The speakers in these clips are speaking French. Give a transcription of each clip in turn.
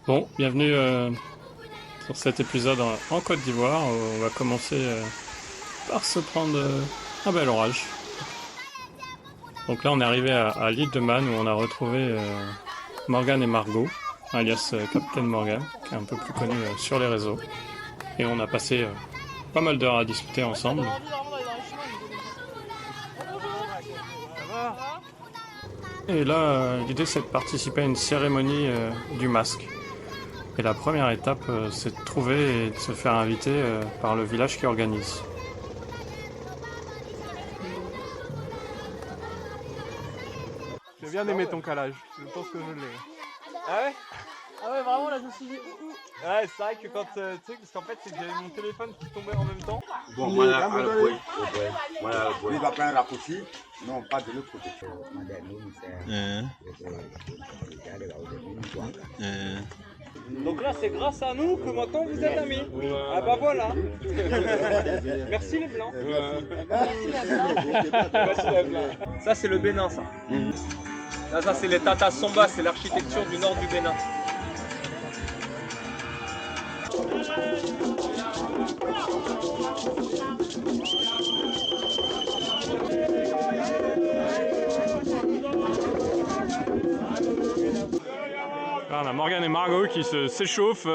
Bon, bienvenue sur cet épisode en Côte d'Ivoire. On va commencer par se prendre un bel orage. Donc là, on est arrivé à l'île de Man où on a retrouvé Morgan et Margot, alias Captain Morgan, qui est un peu plus connu sur les réseaux. Et on a passé pas mal d'heures à discuter ensemble. Et là, l'idée c'est de participer à une cérémonie du masque. Et la première étape, c'est de trouver et de se faire inviter par le village qui organise. J'ai bien aimé ton calage, je pense que je l'ai. Ah ouais? Ah ouais, vraiment là je me suis dit Ouais, c'est vrai que quand tu sais, parce qu'en fait c'est que j'avais mon téléphone qui tombait en même temps. Bon, moi là, pas le bruit. Moi là, le bruit. Il va prendre un raccourci. Non, pas de l'autre côté. Donc là c'est grâce à nous que maintenant vous êtes amis. Ah bah voilà. Merci les blancs. Merci les blancs. Ça c'est le Bénin ça. Là ça c'est les Tata Samba, c'est l'architecture du nord du Bénin. Là, on a Morgan et Margot qui s'échauffent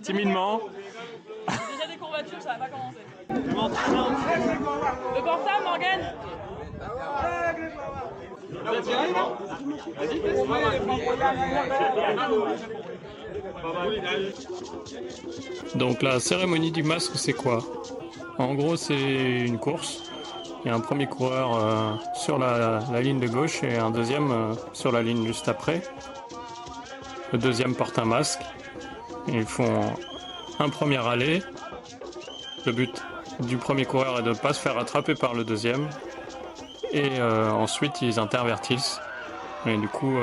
timidement. déjà des courbatures, ça va pas commencer. Le portable Morgan. Donc la cérémonie du masque, c'est quoi? En gros, c'est une course. Il y a un premier coureur sur la ligne de gauche et un deuxième sur la ligne juste après. Le deuxième porte un masque. Ils font un premier aller. Le but du premier coureur est de ne pas se faire attraper par le deuxième. Et ensuite, ils intervertissent. Et du coup,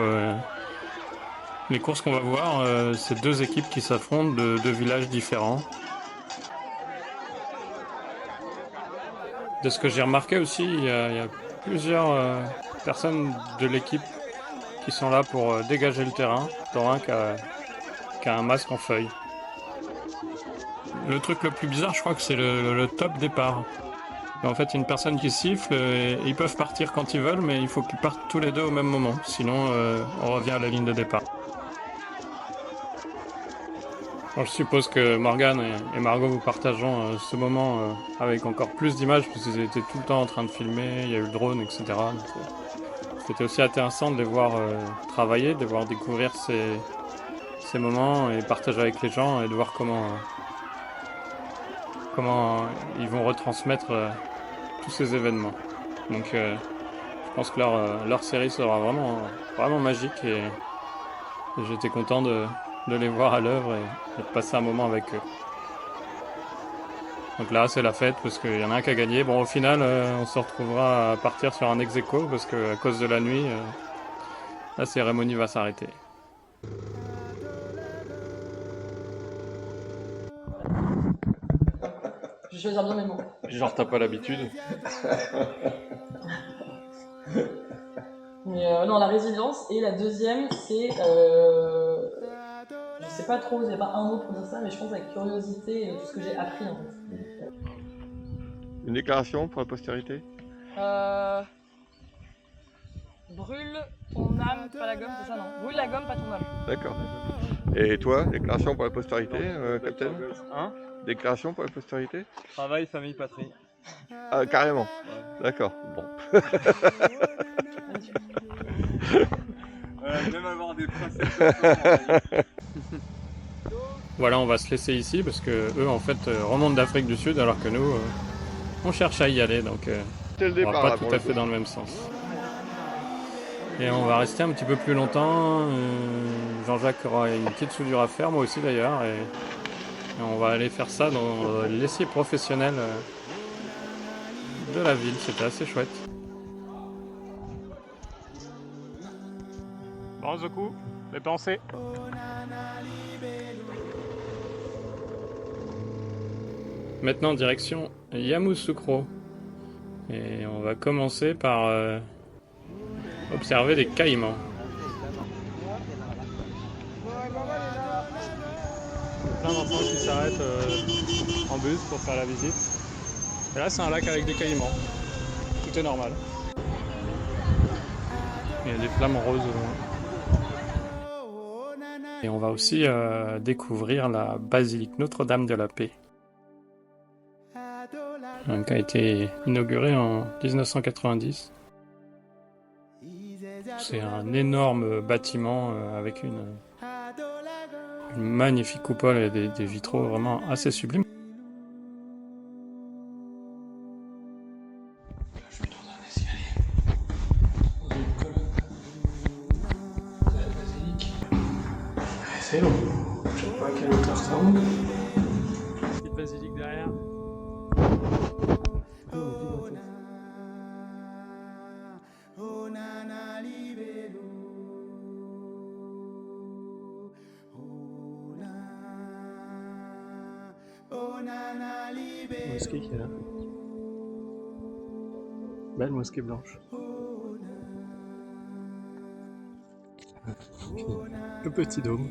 les courses qu'on va voir, c'est deux équipes qui s'affrontent de deux villages différents. De ce que j'ai remarqué aussi, il y a plusieurs personnes de l'équipe qui sont là pour dégager le terrain, dont un qui a un masque en feuille. Le truc le plus bizarre, je crois que c'est le top départ. En fait, il y a une personne qui siffle et ils peuvent partir quand ils veulent, mais il faut qu'ils partent tous les deux au même moment. Sinon, on revient à la ligne de départ. Alors, je suppose que Morgan et Margot vous partageront ce moment avec encore plus d'images, parce qu'ils étaient tout le temps en train de filmer, il y a eu le drone, etc. Donc, c'était aussi intéressant de les voir travailler, de les voir découvrir ces moments et partager avec les gens et de voir comment ils vont retransmettre tous ces événements. Donc je pense que leur série sera vraiment magique et j'étais content de les voir à l'œuvre et de passer un moment avec eux. Donc là c'est la fête parce qu'il y en a un qui a gagné. Bon au final on se retrouvera à partir sur un ex-aequo parce qu'à cause de la nuit la cérémonie va s'arrêter. Je vais choisir bien mes mots. Genre t'as pas l'habitude. Mais non, la résilience. Et la deuxième, c'est. Je sais pas trop, il n'y a pas un mot pour dire ça, mais je pense la curiosité et tout ce que j'ai appris en fait. Une déclaration pour la postérité? Brûle ton âme, pas la gomme, c'est ça non? Brûle la gomme, pas ton âme. D'accord. Et toi, déclaration pour la postérité, Captain? Hein? Déclaration pour la postérité? Travail, famille, patrie. Ah, carrément. D'accord. Bon. Même avoir des principes. Voilà, on va se laisser ici parce que eux en fait remontent d'Afrique du Sud alors que nous on cherche à y aller donc C'est le on départ va là pas pour tout à le fait coup. dans le même sens. Et on va rester un petit peu plus longtemps. Jean-Jacques aura une petite soudure à faire, moi aussi d'ailleurs, et on va aller faire ça dans l'essier professionnel de la ville. C'était assez chouette. Bon Zoku, les pensées. Maintenant direction Yamoussoukro. Et on va commencer par observer des caïmans. plein d'enfants qui s'arrêtent en bus pour faire la visite. Et là, c'est un lac avec des caïmans. Tout est normal. Il y a des flammes roses au loin. Et on va aussi découvrir la basilique Notre-Dame de la Paix, qui a été inaugurée en 1990. C'est un énorme bâtiment avec une magnifique coupole et des vitraux vraiment assez sublimes. Je vais dans un escalier. Une colonne. C'est la basilique. C'est long. Je sais pas à quelle hauteur ça monte. Petite basilique derrière. Mosquée qui est là. Belle mosquée blanche. Le petit dôme.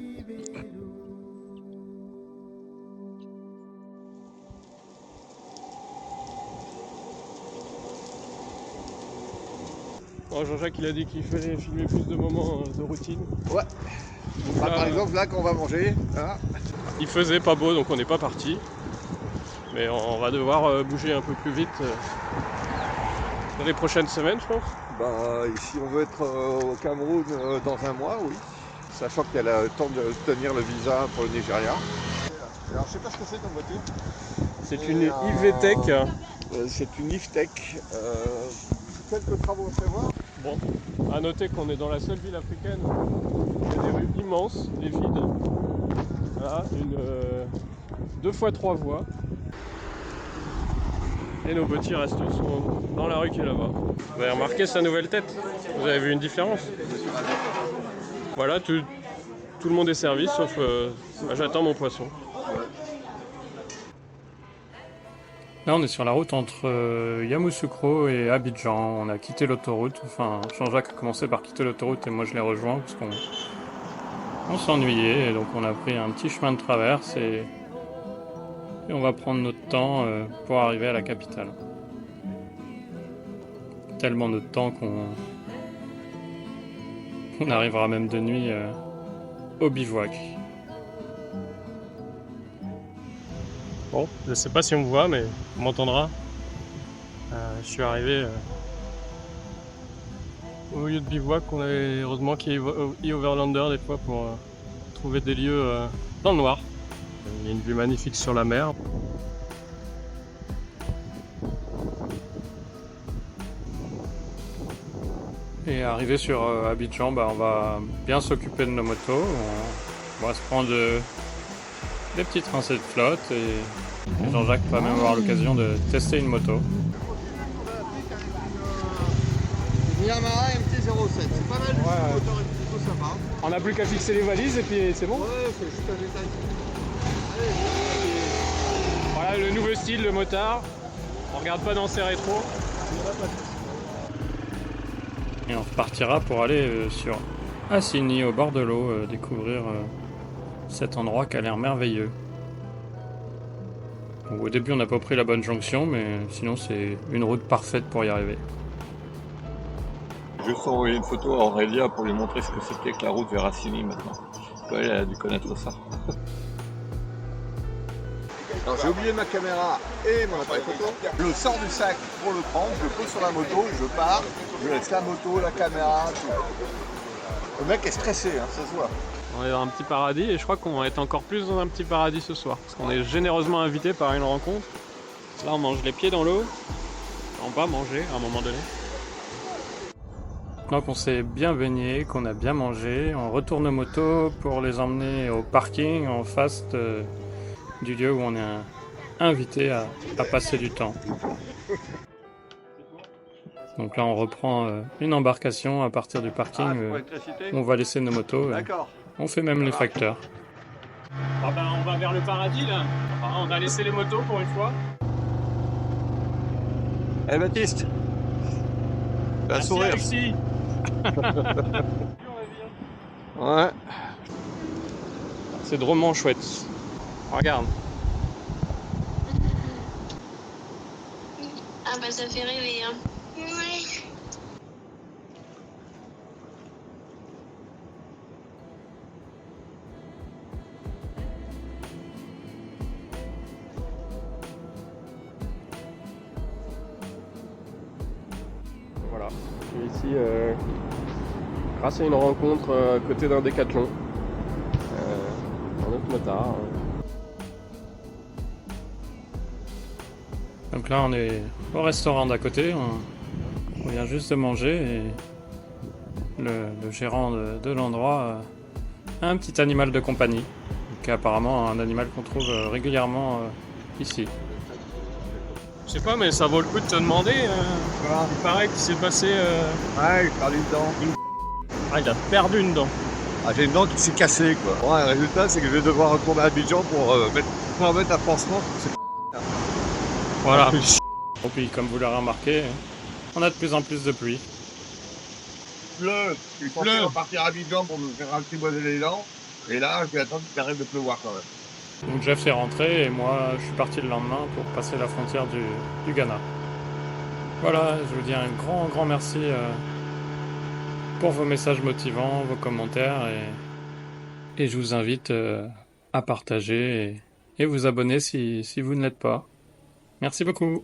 Bon, Jean-Jacques il a dit qu'il fallait filmer plus de moments de routine. Ouais. Bah, par exemple, là, quand on va manger, hein. Il faisait pas beau, donc on n'est pas parti. Mais on va devoir bouger un peu plus vite dans les prochaines semaines, je pense. Bah, si on veut être au Cameroun dans un mois, oui. Sachant qu'il y a le temps de tenir le visa pour le Nigeria. Alors, je sais pas ce que c'est comme voiture. C'est une Ivetech. C'est une Ivetech. Quelques travaux à prévoir. Bon, à noter qu'on est dans la seule ville africaine où il y a des rues immenses et vides. Voilà, une 2 fois 3 voies. Et nos petits restos sont dans la rue qui est là-bas. Vous avez remarqué sa nouvelle tête? Vous avez vu une différence? Voilà, tout le monde est servi, sauf j'attends mon poisson. Là, on est sur la route entre Yamoussoukro et Abidjan. On a quitté l'autoroute. Enfin, Jean-Jacques a commencé par quitter l'autoroute et moi je l'ai rejoint parce qu'on s'ennuyait. Et donc on a pris un petit chemin de traverse et on va prendre notre temps pour arriver à la capitale. Tellement de temps qu'on arrivera même de nuit au bivouac. Bon, je sais pas si on me voit, mais on m'entendra. Je suis arrivé au lieu de bivouac. On avait heureusement qu'il y ait Overlander des fois pour trouver des lieux dans le noir. Il y a une vue magnifique sur la mer. Et arrivé sur Abidjan, bah, on va bien s'occuper de nos motos. On va se prendre des petites rincées de flotte et Jean-Jacques va même avoir l'occasion de tester une moto. Une Yamaha MT-07, c'est pas mal, le moteur est plutôt sympa. On n'a plus qu'à fixer les valises et puis c'est bon. Ouais, c'est juste un détail. Voilà le nouveau style, le motard. On regarde pas dans ses rétros. Et on repartira pour aller sur Assigny, au bord de l'eau, découvrir cet endroit qui a l'air merveilleux. Donc, au début on n'a pas pris la bonne jonction, mais sinon c'est une route parfaite pour y arriver. Je vais envoyer une photo à Aurélia pour lui montrer ce que c'était que la route vers Assigny maintenant. Elle a dû connaître ça. Alors j'ai oublié ma caméra et mon appareil photo. Je sors du sac pour le prendre, je le pose sur la moto, je pars, je laisse la moto, la caméra, tout. Le mec est stressé, hein, ça se voit. On est dans un petit paradis et je crois qu'on va être encore plus dans un petit paradis ce soir. Parce qu'on est généreusement invité par une rencontre. Là on mange les pieds dans l'eau. On va manger à un moment donné. Maintenant qu'on s'est bien baigné, qu'on a bien mangé, on retourne aux motos pour les emmener au parking en face du lieu où on est invité à passer du temps. Donc là on reprend une embarcation à partir du parking où on va laisser nos motos. On fait même les facteurs. Ah ben, on va vers le paradis là. On a laissé les motos pour une fois. Eh Baptiste, un sourire. Alexis. Ouais. C'est drôlement chouette. Regarde. Ah bah ça fait rêver, hein. Ouais. Voilà, je suis ici grâce à une rencontre à côté d'un décathlon. Un autre motard. Donc là, on est au restaurant d'à côté. On vient juste de manger et le gérant de l'endroit a un petit animal de compagnie, qui est apparemment un animal qu'on trouve régulièrement ici. Je sais pas, mais ça vaut le coup de te demander. Il paraît qu'il s'est passé. Ouais, j'ai perdu une dent. Ah, il a perdu une dent. Ah, j'ai une dent qui s'est cassée, quoi. Ouais, le résultat, c'est que je vais devoir retourner à Abidjan pour mettre un pansement. Voilà. Et puis, comme vous l'aurez remarqué, on a de plus en plus de pluie. Il pleut. Je suis censé repartir à Abidjan pour me faire apprivoiser les dents. Et là, je vais attendre qu'il arrête de pleuvoir quand même. Donc Jeff est rentré et moi je suis parti le lendemain pour passer la frontière du Ghana. Voilà, je vous dis un grand merci pour vos messages motivants, vos commentaires et je vous invite à partager et vous abonner si vous ne l'êtes pas. Merci beaucoup.